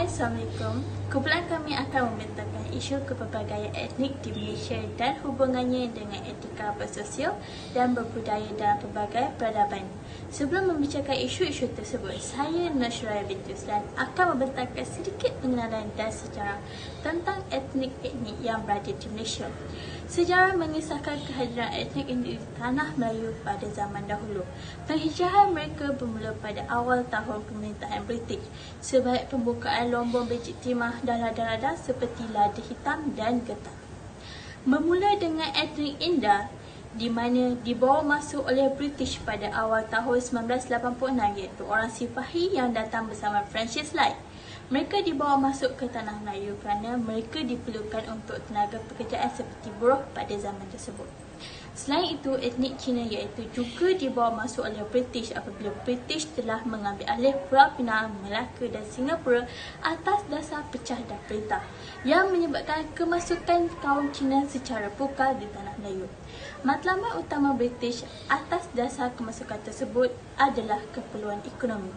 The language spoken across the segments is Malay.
Hai, Assalamualaikum. Kumpulan kami akan membentangkan isu kepelbagaian etnik di Malaysia dan hubungannya dengan etika bersosial dan berbudaya dalam pelbagai peradaban. Sebelum membicarakan isu-isu tersebut, saya Nashra binti Uslan akan membentangkan sedikit pengenalan dan sejarah tentang etnik-etnik yang berada di Malaysia. Sejarah mengisahkan kehadiran etnik di tanah Melayu pada zaman dahulu. Penghijrahan mereka bermula pada awal tahun pemerintahan British sebaik pembukaan lombong biji timah dan lada-lada seperti lada hitam dan getah. Bermula dengan etnik India di mana dibawa masuk oleh British pada awal tahun 1986 iaitu orang Sipahi yang datang bersama Francis Light. Mereka dibawa masuk ke tanah Melayu kerana mereka diperlukan untuk tenaga pekerjaan seperti buruh pada zaman tersebut. Selain itu, etnik Cina iaitu juga dibawa masuk oleh British apabila British telah mengambil alih Pulau Pinang, Melaka dan Singapura atas dasar pecah dan perintah yang menyebabkan kemasukan kaum Cina secara pukal di tanah Melayu. Matlamat utama British atas dasar kemasukan tersebut adalah keperluan ekonomi.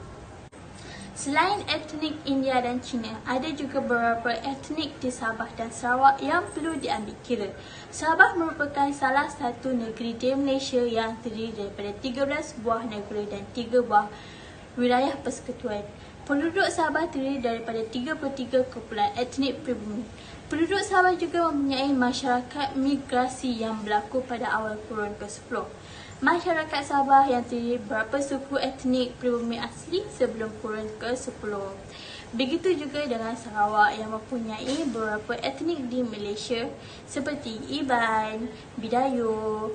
Selain etnik India dan Cina, ada juga beberapa etnik di Sabah dan Sarawak yang perlu diambil kira. Sabah merupakan salah satu negeri di Malaysia yang terdiri daripada 13 buah negara dan 3 buah wilayah persekutuan. Penduduk Sabah terdiri daripada 33 kumpulan etnik pribumi. Penduduk Sabah juga mempunyai masyarakat migrasi yang berlaku pada awal kurun ke-10. Masyarakat Sabah yang terdiri beberapa suku etnik pribumi asli sebelum kurun ke-10. Begitu juga dengan Sarawak yang mempunyai beberapa etnik di Malaysia seperti Iban, Bidayuh,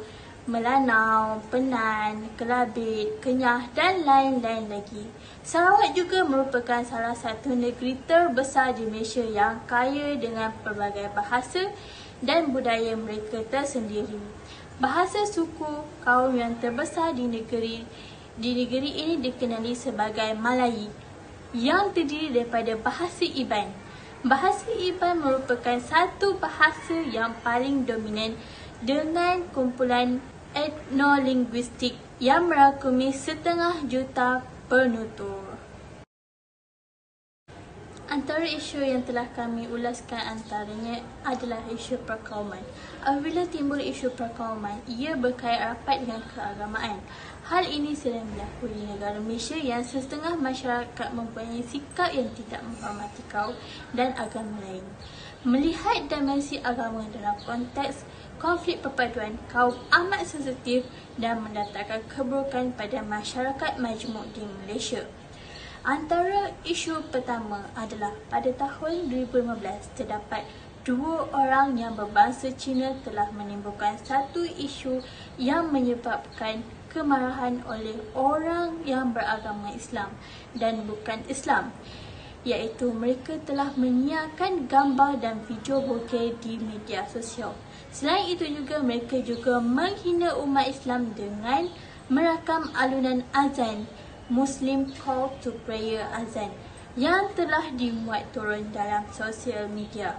Melanau, Penan, Kelabit, Kenyah dan lain-lain lagi. Sarawak juga merupakan salah satu negeri terbesar di Malaysia yang kaya dengan pelbagai bahasa dan budaya mereka tersendiri. Bahasa suku kaum yang terbesar di negeri ini dikenali sebagai Malayi yang terdiri daripada bahasa Iban. Bahasa Iban merupakan satu bahasa yang paling dominan dengan kumpulan etnolinguistik yang merangkumi 1,5 juta penutur. Antara isu yang telah kami ulaskan antaranya adalah isu perkauman. Apabila timbul isu perkauman, ia berkait rapat dengan keagamaan. Hal ini sering berlaku di negara Malaysia yang setengah masyarakat mempunyai sikap yang tidak menghormati kaum dan agama lain. Melihat dimensi agama dalam konteks konflik perpaduan kaum amat sensitif dan mendatangkan keburukan pada masyarakat majmuk di Malaysia. Antara isu pertama adalah pada tahun 2015 terdapat 2 orang yang berbangsa Cina telah menimbulkan satu isu yang menyebabkan kemarahan oleh orang yang beragama Islam dan bukan Islam, iaitu mereka telah menyiarkan gambar dan video bokeh di media sosial. Selain itu juga mereka juga menghina umat Islam dengan merakam alunan azan Muslim Call to Prayer azan yang telah dimuat turun dalam sosial media.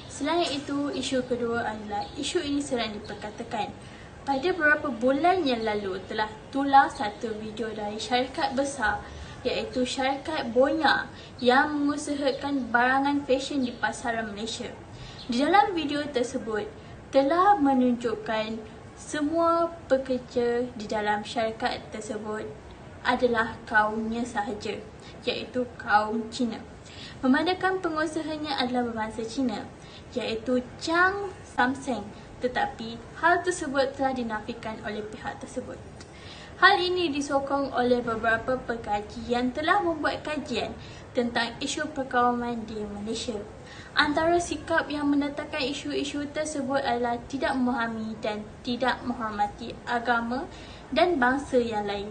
Selain itu, isu kedua adalah isu ini sering diperkatakan. Pada beberapa bulan yang lalu telah tular satu video dari syarikat besar iaitu syarikat Bonya yang mengusahakan barangan fashion di pasaran Malaysia. Di dalam video tersebut telah menunjukkan semua pekerja di dalam syarikat tersebut adalah kaumnya sahaja, iaitu kaum Cina. Memandangkan pengusahanya adalah berbangsa Cina, iaitu Chang Samseng, tetapi hal tersebut telah dinafikan oleh pihak tersebut. Hal ini disokong oleh beberapa pengkaji yang telah membuat kajian tentang isu perkauman di Malaysia. Antara sikap yang mendatangkan isu-isu tersebut adalah tidak memahami dan tidak menghormati agama dan bangsa yang lain.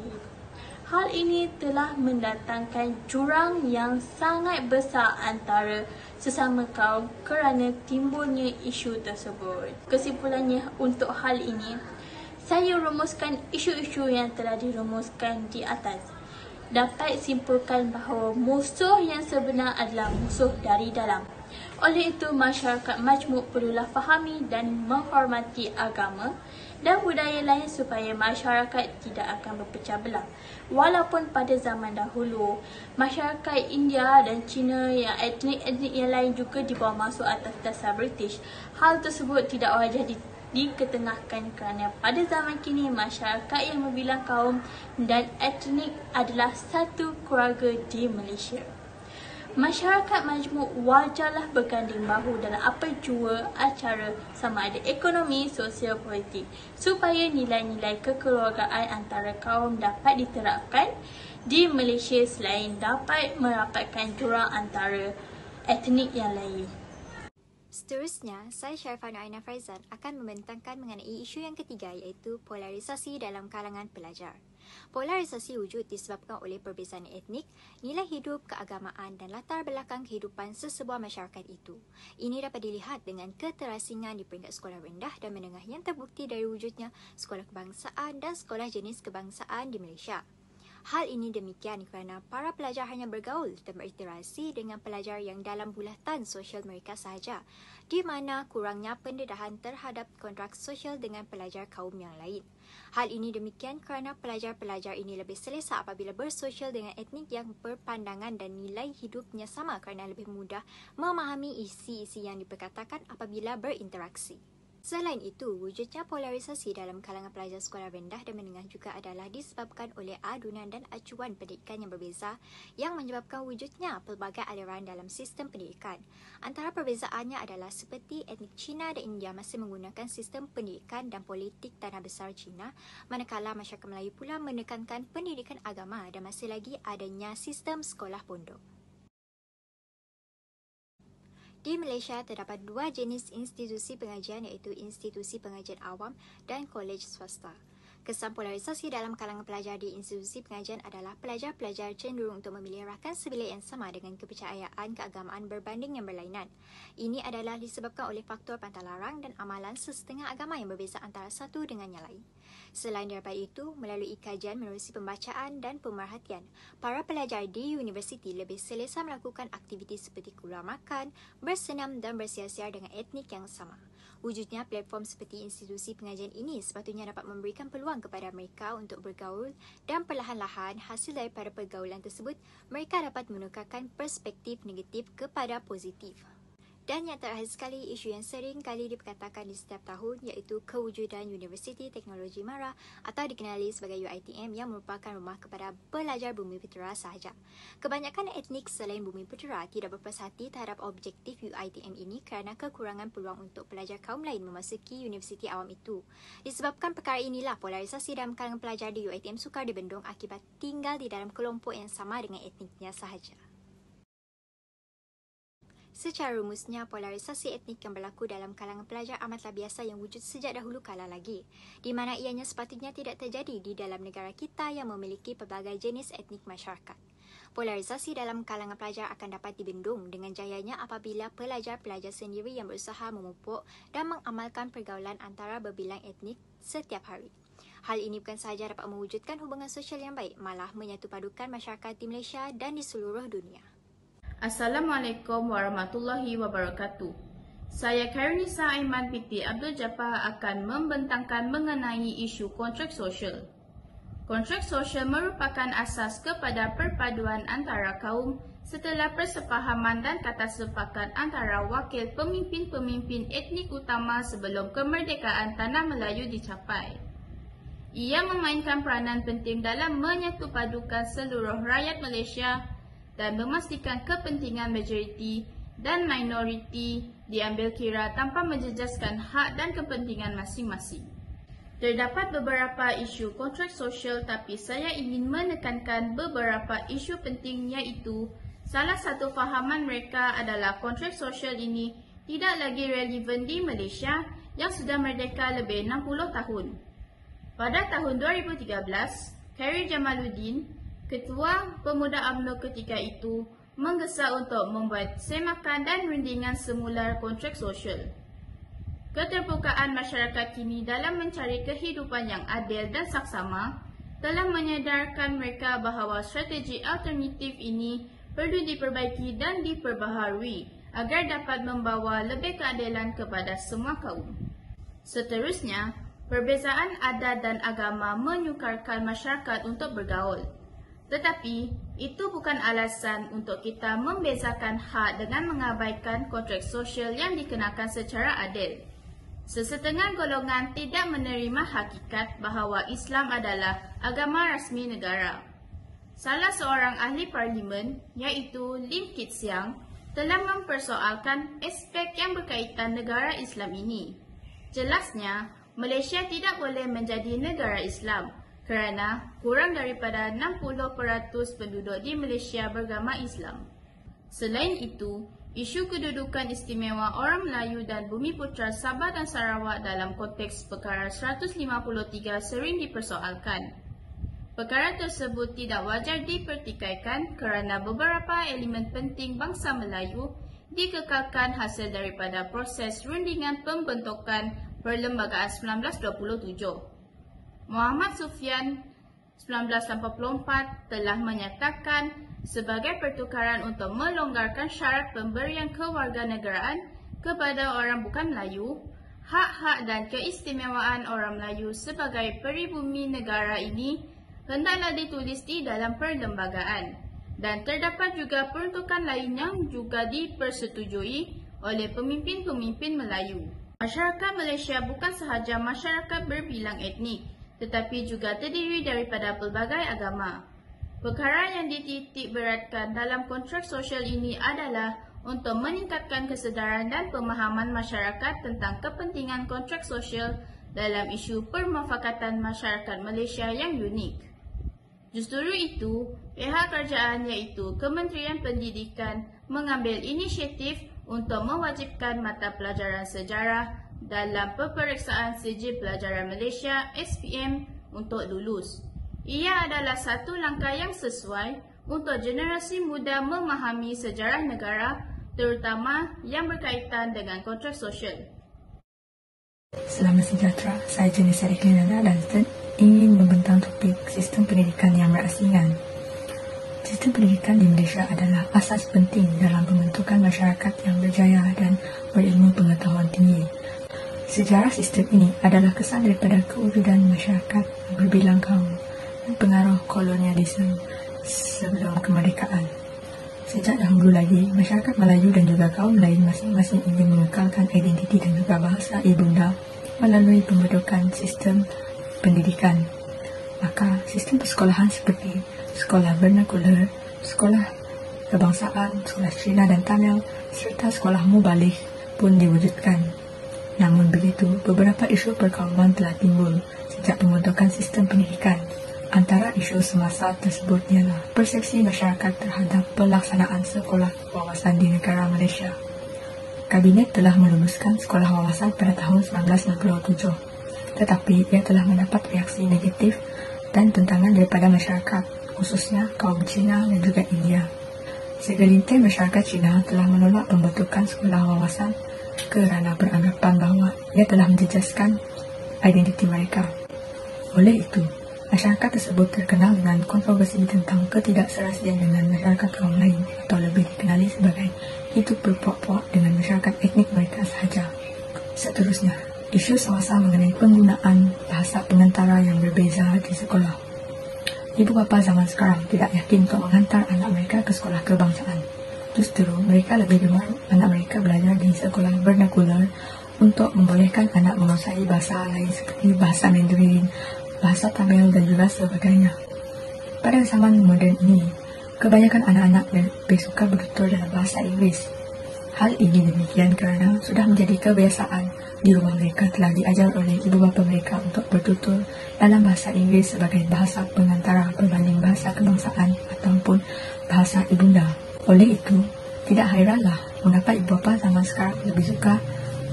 Hal ini telah mendatangkan jurang yang sangat besar antara sesama kaum kerana timbulnya isu tersebut. Kesimpulannya untuk hal ini, saya rumuskan isu-isu yang telah dirumuskan di atas. Dapat simpulkan bahawa musuh yang sebenar adalah musuh dari dalam. Oleh itu, masyarakat majmuk perlulah fahami dan menghormati agama dan budaya lain supaya masyarakat tidak akan berpecah belah. Walaupun pada zaman dahulu, masyarakat India dan Cina yang etnik-etnik yang lain juga dibawa masuk atas dasar British, hal tersebut tidak wajar diketengahkan kerana pada zaman kini masyarakat yang membilang kaum dan etnik adalah satu keluarga di Malaysia. Masyarakat majmuk wajarlah berganding bahu dalam apa jua acara sama ada ekonomi, sosial, politik supaya nilai-nilai kekeluargaan antara kaum dapat diterapkan di Malaysia selain dapat merapatkan jurang antara etnik yang lain. Seterusnya, saya Syarifah Aina Faizan akan membentangkan mengenai isu yang ketiga iaitu polarisasi dalam kalangan pelajar. Polarisasi wujud disebabkan oleh perbezaan etnik, nilai hidup, keagamaan dan latar belakang kehidupan sesebuah masyarakat itu. Ini dapat dilihat dengan keterasingan di peringkat sekolah rendah dan menengah yang terbukti dari wujudnya sekolah kebangsaan dan sekolah jenis kebangsaan di Malaysia. Hal ini demikian kerana para pelajar hanya bergaul dan berinteraksi dengan pelajar yang dalam bulatan sosial mereka sahaja, di mana kurangnya pendedahan terhadap kontrak sosial dengan pelajar kaum yang lain. Hal ini demikian kerana pelajar-pelajar ini lebih selesa apabila bersosial dengan etnik yang berpandangan dan nilai hidupnya sama kerana lebih mudah memahami isi-isi yang diperkatakan apabila berinteraksi. Selain itu, wujudnya polarisasi dalam kalangan pelajar sekolah rendah dan menengah juga adalah disebabkan oleh adunan dan acuan pendidikan yang berbeza yang menyebabkan wujudnya pelbagai aliran dalam sistem pendidikan. Antara perbezaannya adalah seperti etnik Cina dan India masih menggunakan sistem pendidikan dan politik tanah besar Cina, manakala masyarakat Melayu pula menekankan pendidikan agama dan masih lagi adanya sistem sekolah pondok. Di Malaysia, terdapat dua jenis institusi pengajian iaitu institusi pengajian awam dan kolej swasta. Kesan polarisasi dalam kalangan pelajar di institusi pengajian adalah pelajar-pelajar cenderung untuk memilih rakan sebilik yang sama dengan kepercayaan keagamaan berbanding yang berlainan. Ini adalah disebabkan oleh faktor pantang-larang dan amalan sesetengah agama yang berbeza antara satu dengan yang lain. Selain daripada itu, melalui kajian menerusi pembacaan dan pemerhatian, para pelajar di universiti lebih selesa melakukan aktiviti seperti keluar makan, bersenam dan bersiar-siar dengan etnik yang sama. Wujudnya platform seperti institusi pengajian ini sepatutnya dapat memberikan peluang kepada mereka untuk bergaul dan perlahan-lahan hasil daripada pergaulan tersebut, mereka dapat menukarkan perspektif negatif kepada positif. Dan yang terakhir sekali, isu yang sering kali diperkatakan di setiap tahun iaitu kewujudan Universiti Teknologi Mara atau dikenali sebagai UiTM yang merupakan rumah kepada pelajar Bumiputera sahaja. Kebanyakan etnik selain Bumiputera tidak berpuas hati terhadap objektif UiTM ini kerana kekurangan peluang untuk pelajar kaum lain memasuki universiti awam itu. Disebabkan perkara inilah, polarisasi dalam kalangan pelajar di UiTM sukar dibendung akibat tinggal di dalam kelompok yang sama dengan etniknya sahaja. Secara rumusnya, polarisasi etnik yang berlaku dalam kalangan pelajar amatlah biasa yang wujud sejak dahulu kala lagi, di mana ianya sepatutnya tidak terjadi di dalam negara kita yang memiliki pelbagai jenis etnik masyarakat. Polarisasi dalam kalangan pelajar akan dapat dibendung dengan jayanya apabila pelajar-pelajar sendiri yang berusaha memupuk dan mengamalkan pergaulan antara berbilang etnik setiap hari. Hal ini bukan sahaja dapat mewujudkan hubungan sosial yang baik, malah menyatupadukan masyarakat di Malaysia dan di seluruh dunia. Assalamualaikum warahmatullahi wabarakatuh. Saya Kairunisa Aiman binti Abdul Jabbar akan membentangkan mengenai isu kontrak sosial. Kontrak sosial merupakan asas kepada perpaduan antara kaum setelah persefahaman dan kata sepakat antara wakil pemimpin-pemimpin etnik utama sebelum kemerdekaan Tanah Melayu dicapai. Ia memainkan peranan penting dalam menyatupadukan seluruh rakyat Malaysia dan memastikan kepentingan majoriti dan minoriti diambil kira tanpa menjejaskan hak dan kepentingan masing-masing. Terdapat beberapa isu kontrak sosial, tapi saya ingin menekankan beberapa isu penting iaitu salah satu fahaman mereka adalah kontrak sosial ini tidak lagi relevan di Malaysia yang sudah merdeka lebih 60 tahun. Pada tahun 2013, Khairil Jamaluddin, Ketua Pemuda UMNO ketika itu, menggesa untuk membuat semakan dan rundingan semula kontrak sosial. Keterbukaan masyarakat kini dalam mencari kehidupan yang adil dan saksama telah menyadarkan mereka bahawa strategi alternatif ini perlu diperbaiki dan diperbaharui agar dapat membawa lebih keadilan kepada semua kaum. Seterusnya, Perbezaan adat dan agama menyukarkan masyarakat untuk bergaul. Tetapi, itu bukan alasan untuk kita membezakan hak dengan mengabaikan kontrak sosial yang dikenakan secara adil. Sesetengah golongan tidak menerima hakikat bahawa Islam adalah agama rasmi negara. Salah seorang ahli parlimen, iaitu Lim Kit Siang, telah mempersoalkan aspek yang berkaitan negara Islam ini. Jelasnya, Malaysia tidak boleh menjadi negara Islam kerana kurang daripada 60% penduduk di Malaysia beragama Islam. Selain itu, isu kedudukan istimewa orang Melayu dan Bumiputra Sabah dan Sarawak dalam konteks Perkara 153 sering dipersoalkan. Perkara tersebut tidak wajar dipertikaikan kerana beberapa elemen penting bangsa Melayu dikekalkan hasil daripada proses rundingan pembentukan Perlembagaan 1927. Muhammad Sufyan 1984 telah menyatakan sebagai pertukaran untuk melonggarkan syarat pemberian kewarganegaraan kepada orang bukan Melayu, hak-hak dan keistimewaan orang Melayu sebagai peribumi negara ini hendaklah ditulis di dalam perlembagaan, dan terdapat juga peruntukan lain yang juga dipersetujui oleh pemimpin-pemimpin Melayu. Masyarakat Malaysia bukan sahaja masyarakat berbilang etnik, tetapi juga terdiri daripada pelbagai agama. Perkara yang dititik beratkan dalam kontrak sosial ini adalah untuk meningkatkan kesedaran dan pemahaman masyarakat tentang kepentingan kontrak sosial dalam isu permufakatan masyarakat Malaysia yang unik. Justru itu, pihak kerajaan iaitu Kementerian Pendidikan mengambil inisiatif untuk mewajibkan mata pelajaran sejarah dalam peperiksaan Sijil Pelajaran Malaysia SPM untuk lulus. Ia adalah satu langkah yang sesuai untuk generasi muda memahami sejarah negara, terutama yang berkaitan dengan kontrak sosial. Selamat sejahtera, saya Jenisa Iklinada Dunstan ingin membentang topik sistem pendidikan yang berasingan. Sistem pendidikan di Malaysia adalah asas penting dalam pembentukan masyarakat yang berjaya dan berilmu pengetahuan tinggi. Sejarah sistem ini adalah kesan daripada kewujudan masyarakat berbilang kaum dan pengaruh kolonialisme sebelum kemerdekaan. Sejak dahulu lagi, masyarakat Melayu dan juga kaum lain masing-masing ingin mengekalkan identiti dan juga bahasa ibunda melalui pembentukan sistem pendidikan. Maka, sistem persekolahan seperti sekolah vernakular, sekolah kebangsaan, sekolah Cina dan Tamil, serta sekolah mubalik pun diwujudkan. Namun begitu, beberapa isu perkauman telah timbul sejak pembentukan sistem pendidikan. Antara isu semasa tersebut ialah persepsi masyarakat terhadap pelaksanaan sekolah wawasan di negara Malaysia. Kabinet telah meluluskan sekolah wawasan pada tahun 1967, tetapi ia telah mendapat reaksi negatif dan tentangan daripada masyarakat, khususnya kaum Cina dan juga India. Segelintir masyarakat Cina telah menolak pembentukan sekolah wawasan kerana beranggapan bahawa ia telah menjejaskan identiti mereka. Oleh itu, masyarakat tersebut terkenal dengan kontroversi tentang ketidakserasian dengan masyarakat kaum lain atau lebih dikenali sebagai hidup berpuak-puak dengan masyarakat etnik mereka sahaja. Seterusnya, isu semasa mengenai penggunaan bahasa pengantara yang berbeza di sekolah. Ibu bapa zaman sekarang tidak yakin untuk menghantar anak mereka ke sekolah kebangsaan. Justru, mereka lebih gemar anak mereka belajar di sekolah vernakular untuk membolehkan anak menguasai bahasa lain seperti bahasa Mandarin, bahasa Tamil dan juga sebagainya. Pada zaman moden ini, kebanyakan anak-anak lebih suka bertutur dalam bahasa Inggeris. Hal ini demikian kerana sudah menjadi kebiasaan di rumah mereka telah diajar oleh ibu bapa mereka untuk bertutur dalam bahasa Inggeris sebagai bahasa pengantara berbanding bahasa kebangsaan ataupun bahasa ibunda. Oleh itu, tidak hairanlah mengapa ibu bapa zaman sekarang lebih suka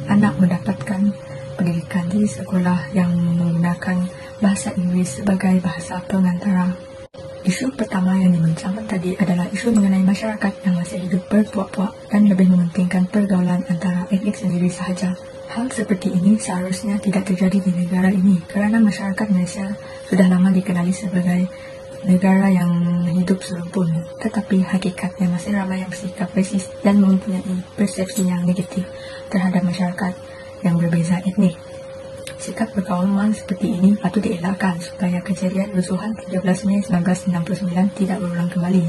anak mendapatkan pendidikan di sekolah yang menggunakan bahasa Inggeris sebagai bahasa pengantara. Isu pertama yang dibincangkan tadi adalah isu mengenai masyarakat yang masih hidup berpuak-puak dan lebih mementingkan pergaulan antara etnik sendiri sahaja. Hal seperti ini seharusnya tidak terjadi di negara ini kerana masyarakat Malaysia sudah lama dikenali sebagai negara yang hidup serumpun, tetapi hakikatnya masih ramai yang bersikap rasis dan mempunyai persepsi yang negatif terhadap masyarakat yang berbeza etnik. Sikap berkauman seperti ini patut dielakkan supaya kejadian rusuhan 13 Mei 1969 tidak berulang kembali.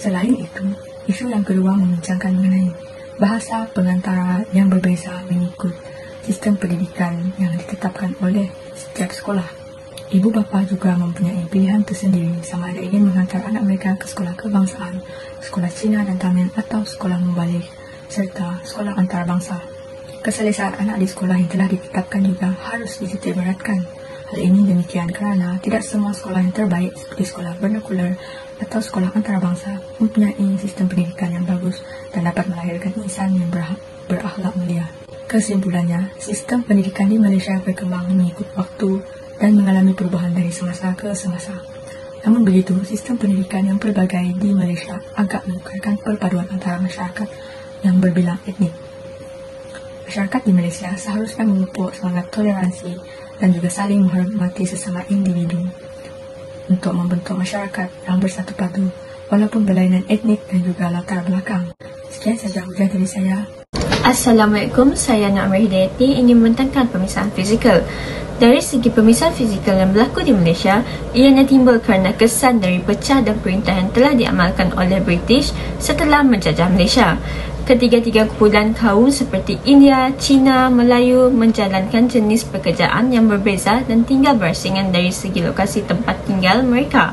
Selain itu, isu yang kedua membincangkan mengenai bahasa pengantara yang berbeza mengikut sistem pendidikan yang ditetapkan oleh setiap sekolah. Ibu bapa juga mempunyai pilihan tersendiri sama ada ingin menghantar anak mereka ke sekolah kebangsaan, sekolah Cina dan Tamil atau sekolah membalik, serta sekolah antarabangsa. Keselesaan anak di sekolah yang telah ditetapkan juga harus dititikberatkan. Hal ini demikian kerana tidak semua sekolah yang terbaik seperti sekolah vernakular atau sekolah antarabangsa mempunyai sistem pendidikan yang bagus dan dapat melahirkan insan yang berakhlak mulia. Kesimpulannya, sistem pendidikan di Malaysia berkembang mengikut waktu dan mengalami perubahan dari semasa ke semasa. Namun begitu, sistem pendidikan yang pelbagai di Malaysia agak menukarkan perpaduan antara masyarakat yang berbilang etnik. Masyarakat di Malaysia seharusnya memupuk semangat toleransi dan juga saling menghormati sesama individu untuk membentuk masyarakat yang bersatu padu walaupun berlainan etnik dan juga latar belakang. Sekian saja hujan dari saya. Assalamualaikum, saya Naamah Hidayati ingin membentangkan pemisahan fizikal. Dari segi pemisahan fizikal yang berlaku di Malaysia, ianya timbul kerana kesan dari pecah dan perintah yang telah diamalkan oleh British setelah menjajah Malaysia. Ketiga-tiga kumpulan kaum seperti India, Cina, Melayu menjalankan jenis pekerjaan yang berbeza dan tinggal berasingan dari segi lokasi tempat tinggal mereka.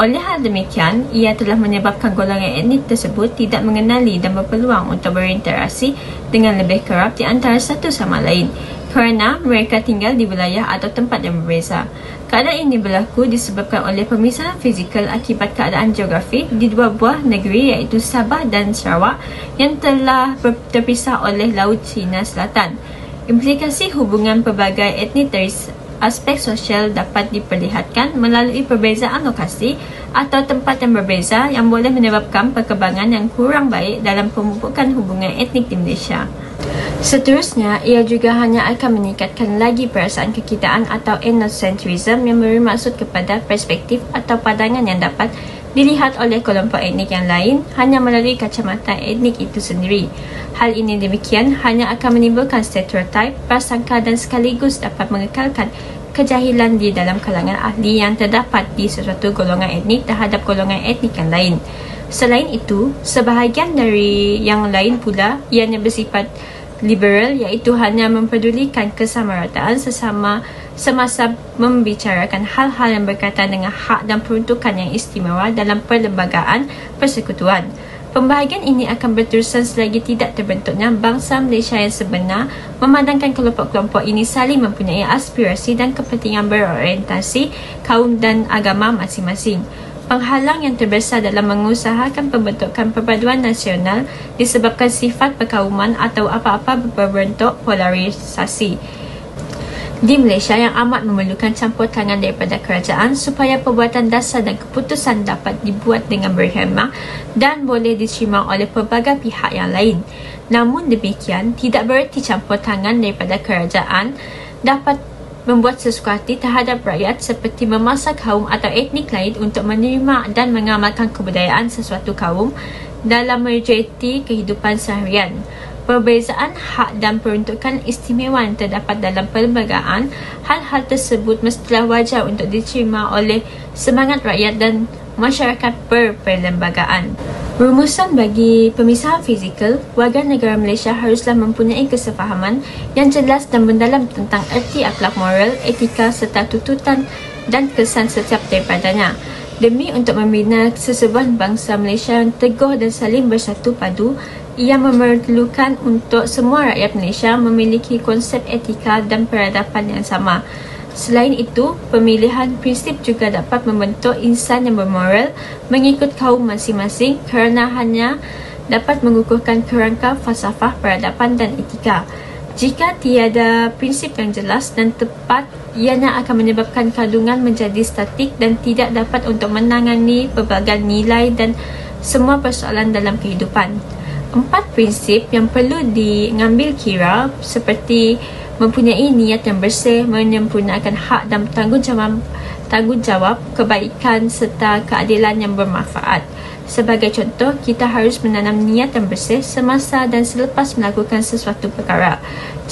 Oleh hal demikian, ia telah menyebabkan golongan etnik tersebut tidak mengenali dan berpeluang untuk berinteraksi dengan lebih kerap di antara satu sama lain kerana mereka tinggal di wilayah atau tempat yang berbeza. Keadaan ini berlaku disebabkan oleh pemisahan fizikal akibat keadaan geografi di dua buah negeri iaitu Sabah dan Sarawak yang telah terpisah oleh Laut Cina Selatan. Implikasi hubungan pelbagai etnik dari aspek sosial dapat diperlihatkan melalui perbezaan lokasi atau tempat yang berbeza yang boleh menyebabkan perkembangan yang kurang baik dalam pemupukan hubungan etnik di Malaysia. Seterusnya, ia juga hanya akan meningkatkan lagi perasaan kekitaan atau ethnocentrism yang bermaksud kepada perspektif atau pandangan yang dapat dilihat oleh kelompok etnik yang lain hanya melalui kacamata etnik itu sendiri. Hal ini demikian hanya akan menimbulkan stereotip, prasangka dan sekaligus dapat mengekalkan kejahilan di dalam kalangan ahli yang terdapat di sesuatu golongan etnik terhadap golongan etnik yang lain. Selain itu, sebahagian dari yang lain pula ianya bersifat liberal iaitu hanya mempedulikan kesamarataan semasa membicarakan hal-hal yang berkaitan dengan hak dan peruntukan yang istimewa dalam perlembagaan persekutuan. Pembahagian ini akan berterusan selagi tidak terbentuknya bangsa Malaysia yang sebenar, memandangkan kelompok-kelompok ini saling mempunyai aspirasi dan kepentingan berorientasi kaum dan agama masing-masing. Penghalang yang terbesar dalam mengusahakan pembentukan perpaduan nasional disebabkan sifat perkauman atau apa-apa berbentuk polarisasi di Malaysia yang amat memerlukan campur tangan daripada kerajaan supaya perbuatan dasar dan keputusan dapat dibuat dengan berhemah dan boleh diterima oleh pelbagai pihak yang lain. Namun demikian, tidak bererti campur tangan daripada kerajaan dapat membuat sesuatu terhadap rakyat seperti memaksa kaum atau etnik lain untuk menerima dan mengamalkan kebudayaan sesuatu kaum dalam majoriti kehidupan seharian. Perbezaan hak dan peruntukan istimewa yang terdapat dalam perlembagaan, hal-hal tersebut mestilah wajar untuk diterima oleh semangat rakyat dan masyarakat perlembagaan. Rumusan bagi pemisahan fizikal, warga negara Malaysia haruslah mempunyai kesefahaman yang jelas dan mendalam tentang erti akhlak moral, etika serta tuntutan dan kesan setiap daripadanya. Demi untuk membina sesebuah bangsa Malaysia yang teguh dan saling bersatu padu, ia memerlukan untuk semua rakyat Malaysia memiliki konsep etika dan peradaban yang sama. Selain itu, pemilihan prinsip juga dapat membentuk insan yang bermoral mengikut kaum masing-masing kerana hanya dapat mengukuhkan kerangka falsafah peradaban dan etika. Jika tiada prinsip yang jelas dan tepat, ianya akan menyebabkan kandungan menjadi statik dan tidak dapat untuk menangani pelbagai nilai dan semua persoalan dalam kehidupan. 4 prinsip yang perlu diambil kira seperti mempunyai niat yang bersih, menyempurnakan hak dan tanggungjawab tanggungjawab, kebaikan serta keadilan yang bermanfaat. Sebagai contoh, kita harus menanam niat yang bersih semasa dan selepas melakukan sesuatu perkara.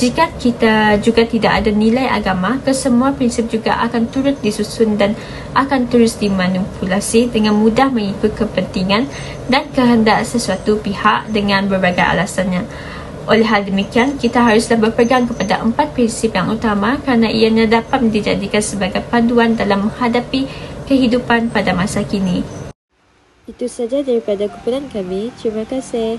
Jika kita juga tidak ada nilai agama, kesemua prinsip juga akan turut disusun dan akan terus dimanipulasi dengan mudah mengikut kepentingan dan kehendak sesuatu pihak dengan berbagai alasannya. Oleh hal demikian, kita haruslah berpegang kepada 4 prinsip yang utama kerana ianya dapat dijadikan sebagai panduan dalam menghadapi kehidupan pada masa kini. Itu saja daripada kumpulan kami. Terima kasih.